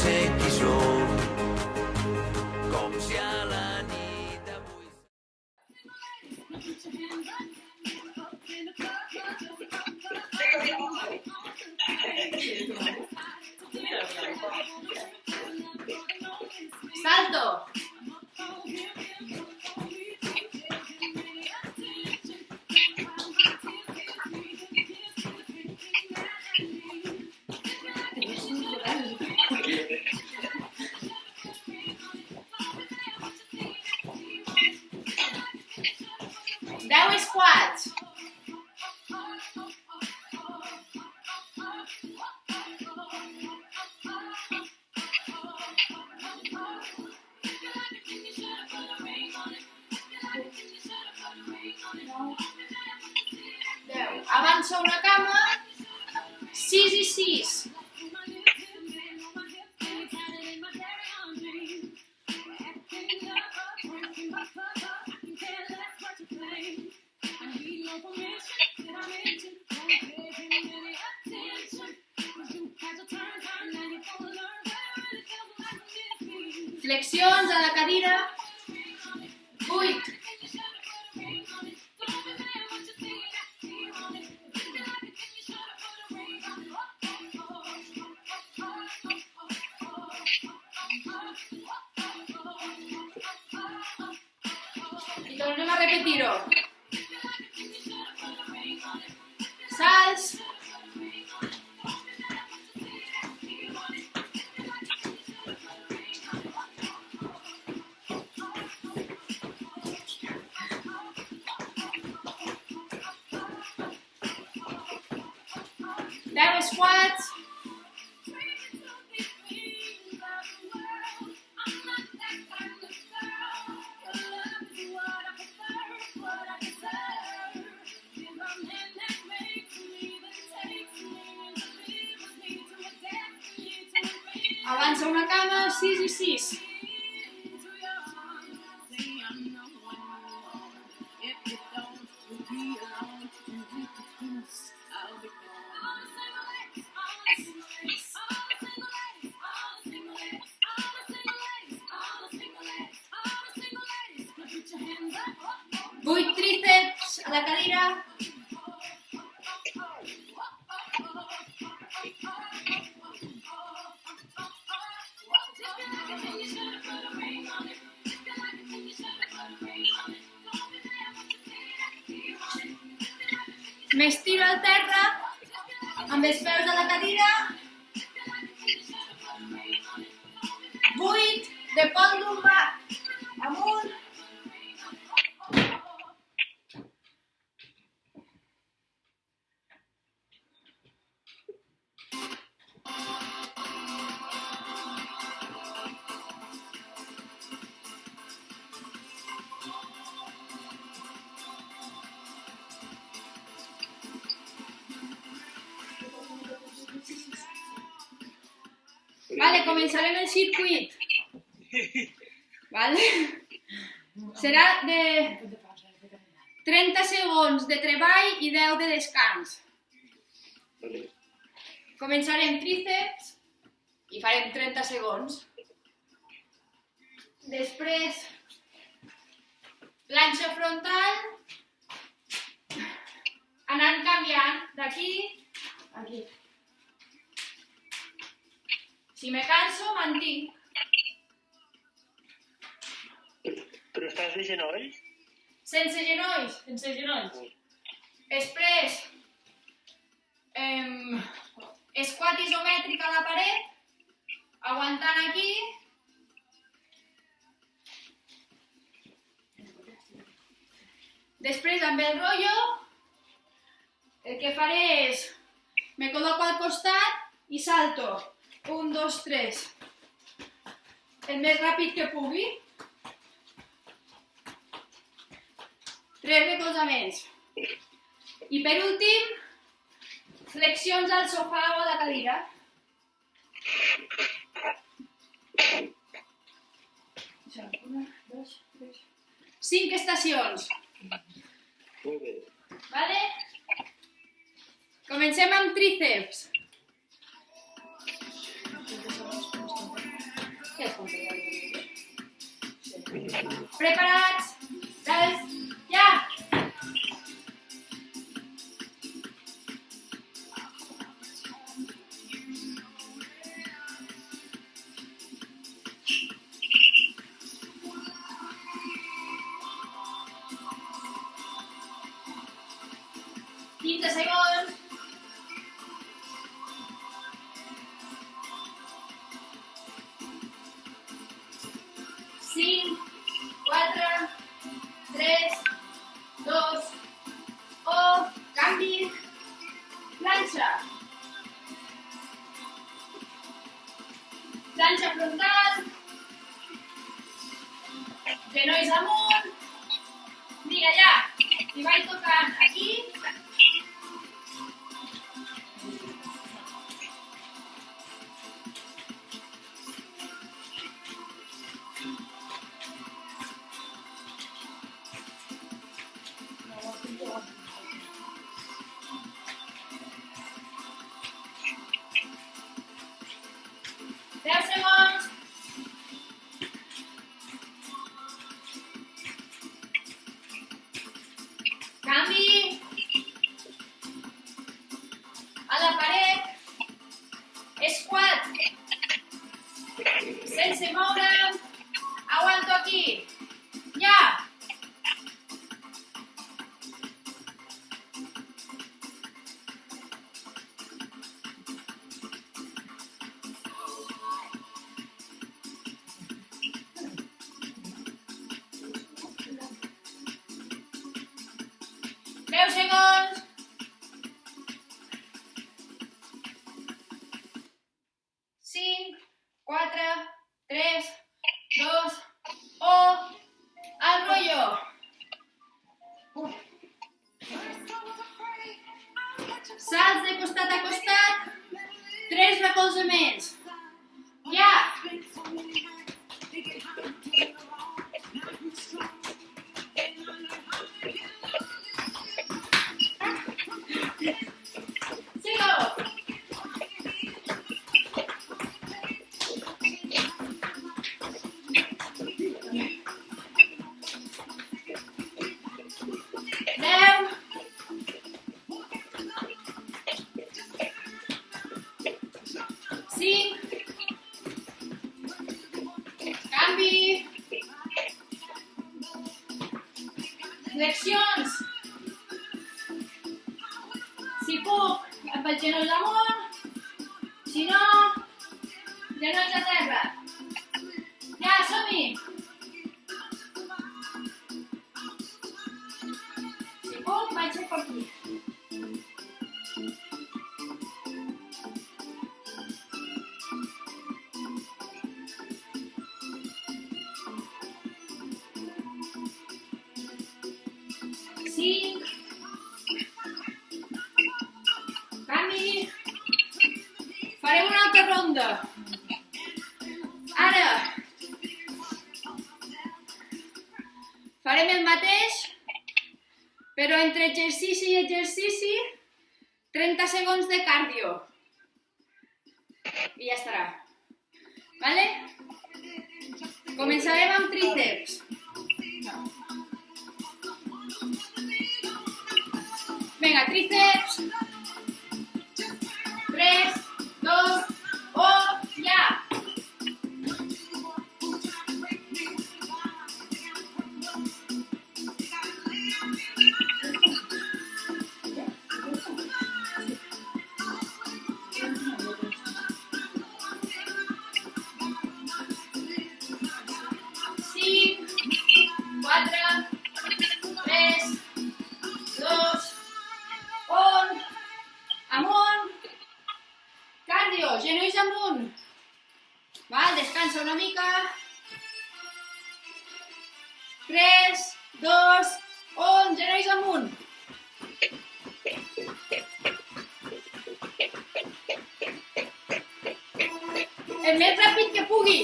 sé qui sóc, com si a la nit d'avui... Salto! Deu squats. Avança una cama, 6 i 6. Flexions a la cadira, 8. I tornem a repetir-ho. Salts. Deu squats. Avança una cama, 6 i 6. Vuit tríceps a la cadira. M'estiro al terra amb els peus a la cadira. 8 de pont lumbar amunt. Vale, començarem el circuit. Vale? Serà de 30 segons de treball i 10 de descans. Començarem tríceps i farem 30 segons. Després, planxa frontal, anant canviant d'aquí a aquí. Si me canso, mantinc. Però estàs de genolls? Sense genolls. Sense genolls. Després, squat isomètric a la paret, aguantant aquí. Després, amb el rotllo, el que faré és, me col·loco al costat i salto. 1, 2, 3. El més ràpid que pugui. 3 recolzaments. I per últim, flexions al sofà o a la cadira. Una, dos, tres. 5 estacions. Molt bé. Vale? Comencem amb tríceps. Preparats? 3, ja! Segons. 5, 4, 3, 2, 1, canvi, planxa. Planxa frontal, genolls amunt, mira ja, i vaig tocant aquí, segons. Canvi. A la paret. Squat. Sense moure'm. Aguanto aquí. Ja. Segons. 5, 4, 3, 2, 1, al rollo. Salts de costat a costat, 3 recolzaments. Ja. Flexions. Si puc, amb el genoll amunt. Si no, genolls a terra. Ja, som-hi. Si puc, vaig cap aquí. Canvi. Farem una altra ronda. Ara farem el mateix, però entre exercici i exercici 30 segons de cardio. I ja estarà. Vale? Començarem amb tríceps. Venga, tríceps. 3, 2, 1, ya. Genolls amunt. Val, descansa una mica. 3, 2, 1, genolls amunt. El més ràpid que pugui.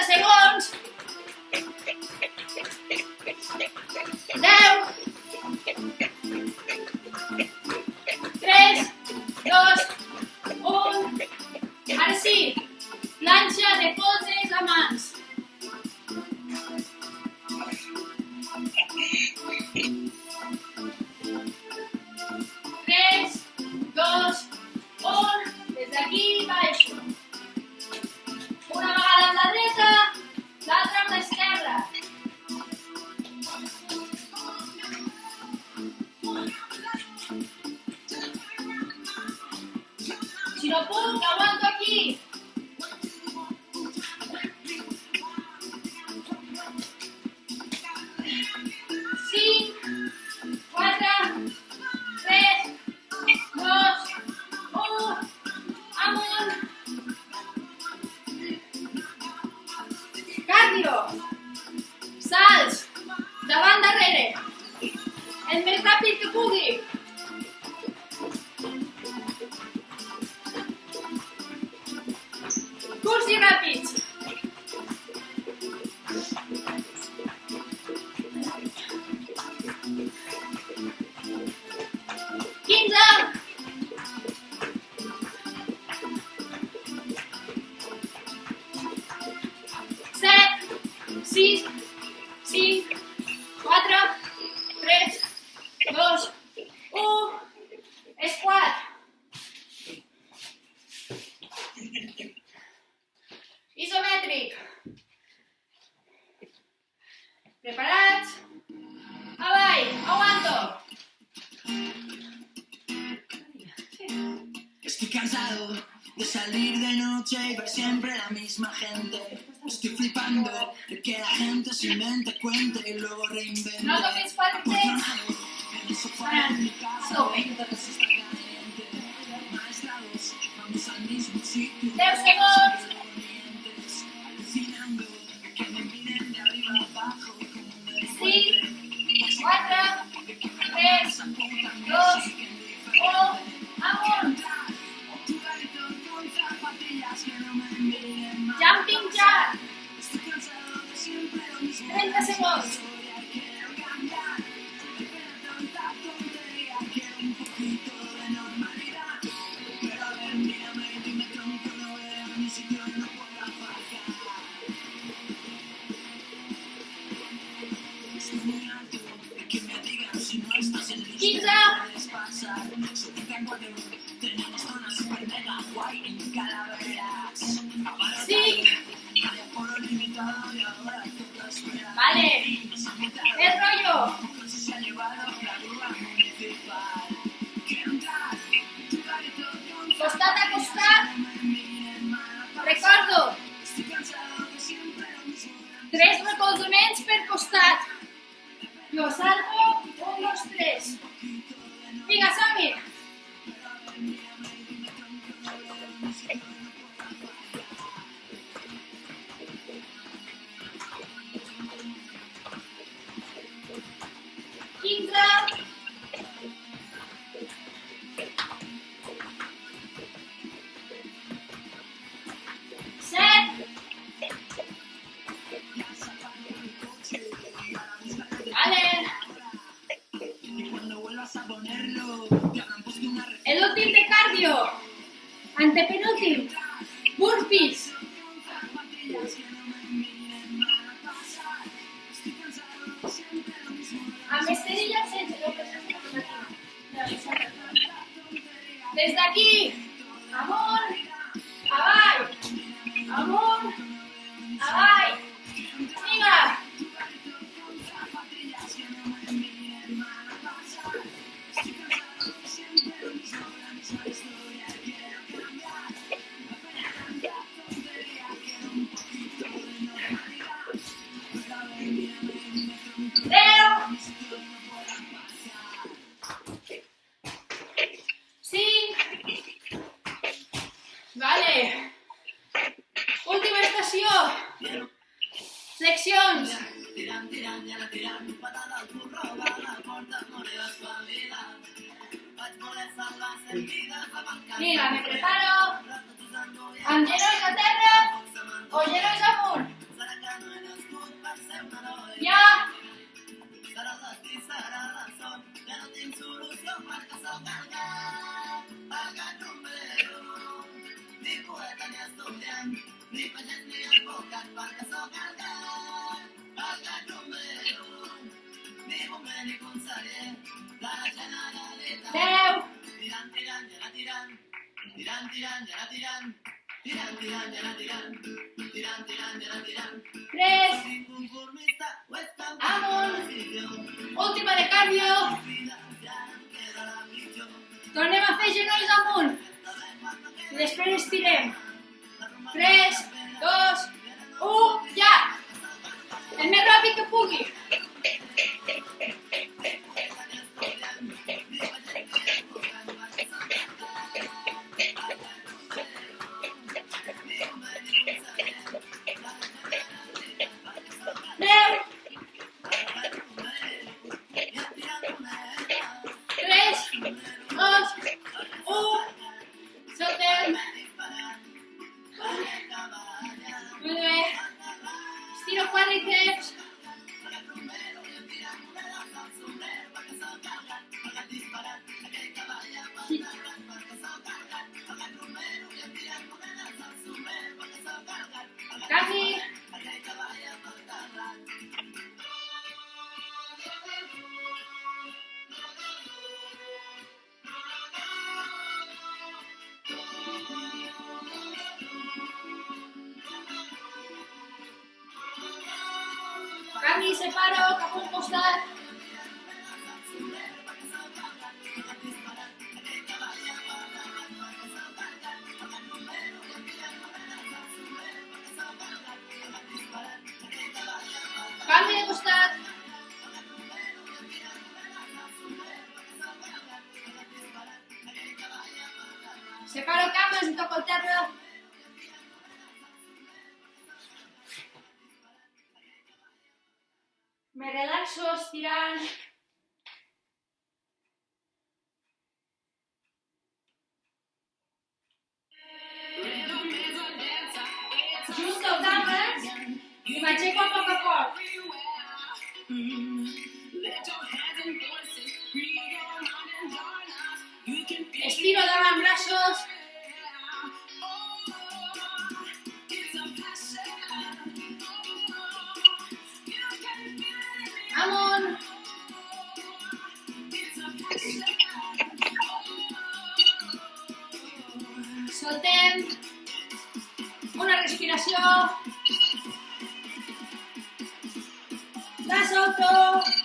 Segons. 10. No puc, aguanto aquí. 5, 4, 3, 2, 1, amunt. Cardio. Salts. Davant darrere. El més ràpid que pugui. Curts i ràpids. Sis, 5, 4, 3, 2, 1, squat. Isomètric. Preparats? Avall, aguanto. Estoy cansado de salir de noche y ver siempre la misma gente. Estoy flipando de que la gente se invente, cuente y luego reinvente. No toquis fuertes. En el sofá de mi casa, Tope. todo está caliente. Maestrados, vamos al mismo sitio. 10 segons. Alucinando que me miren de arriba abajo como un 5, 4, 3, 2, 1, amunt. Jumping jack. 30 segons. Vale. El rollo. Costat a costat. Recordo. 3 recolzaments per costat. Jo salgo. 1, 2, 3. Vinga, som-hi. El últim de cardio. Antepenúltim. Burpees. Amb esterilla sense. Des d'aquí. Amunt. Avall. Amunt. Avall. Vinga. Vale. Última estació. Flexions. Vinga, me preparo. Amb genolls a terra o genolls amunt. Ja. Deu. Tres. Amunt. Última de cardio. Tornem a fer genolls amunt. I després estirem. 3, 2, 1, ja! El més ràpid que pugui. Estiro quàdriceps. Casi. Canvi, separo cap a un costat. Canvi de costat. Separo cames i toco el terra. Me relaxo estirant. Junto cames i m'aixeco a poc a poc. Estiro davant braços. Amunt. Soltem. Una respiració. La solto.